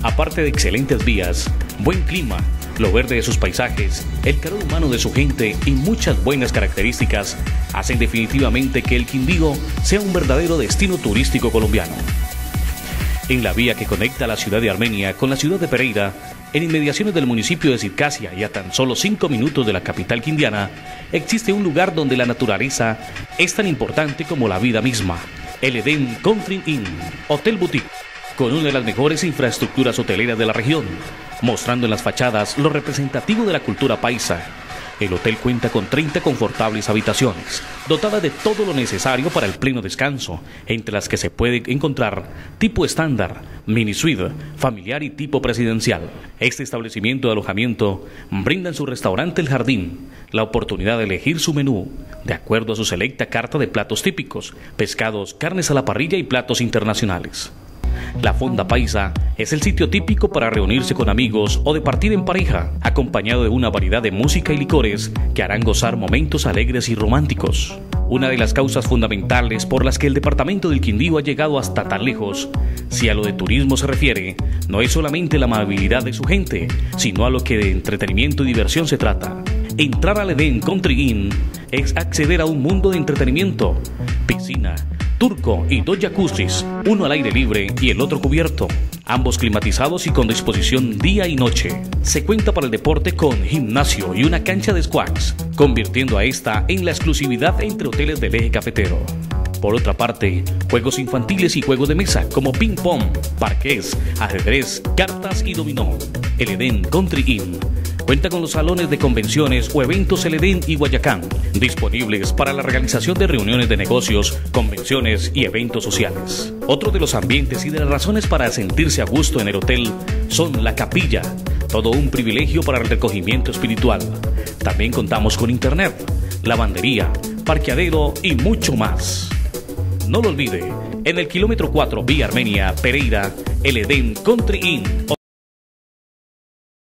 Aparte de excelentes vías, buen clima, lo verde de sus paisajes, el calor humano de su gente y muchas buenas características hacen definitivamente que el Quindío sea un verdadero destino turístico colombiano. En la vía que conecta la ciudad de Armenia con la ciudad de Pereira, en inmediaciones del municipio de Circasia y a tan solo 5 minutos de la capital quindiana, existe un lugar donde la naturaleza es tan importante como la vida misma, el Edén Country Inn, Hotel Boutique, con una de las mejores infraestructuras hoteleras de la región, mostrando en las fachadas lo representativo de la cultura paisa. El hotel cuenta con 30 confortables habitaciones, dotadas de todo lo necesario para el pleno descanso, entre las que se puede encontrar tipo estándar, mini suite, familiar y tipo presidencial. Este establecimiento de alojamiento brinda en su restaurante El Jardín la oportunidad de elegir su menú, de acuerdo a su selecta carta de platos típicos, pescados, carnes a la parrilla y platos internacionales. La Fonda Paisa es el sitio típico para reunirse con amigos o de partir en pareja, acompañado de una variedad de música y licores que harán gozar momentos alegres y románticos. Una de las causas fundamentales por las que el departamento del Quindío ha llegado hasta tan lejos, si a lo de turismo se refiere, no es solamente la amabilidad de su gente, sino a lo que de entretenimiento y diversión se trata. Entrar al Edén Country Inn es acceder a un mundo de entretenimiento, piscina, turco y 2 jacuzzis, uno al aire libre y el otro cubierto, ambos climatizados y con disposición día y noche. Se cuenta para el deporte con gimnasio y una cancha de squash, convirtiendo a esta en la exclusividad entre hoteles del eje cafetero. Por otra parte, juegos infantiles y juegos de mesa como ping pong, parqués, ajedrez, cartas y dominó. El Edén Country Inn cuenta con los salones de convenciones o eventos El Edén y Guayacán, disponibles para la realización de reuniones de negocios, convenciones y eventos sociales. Otro de los ambientes y de las razones para sentirse a gusto en el hotel son la capilla, todo un privilegio para el recogimiento espiritual. También contamos con internet, lavandería, parqueadero y mucho más. No lo olvide, en el kilómetro 4 vía Armenia, Pereira, El Edén Country Inn.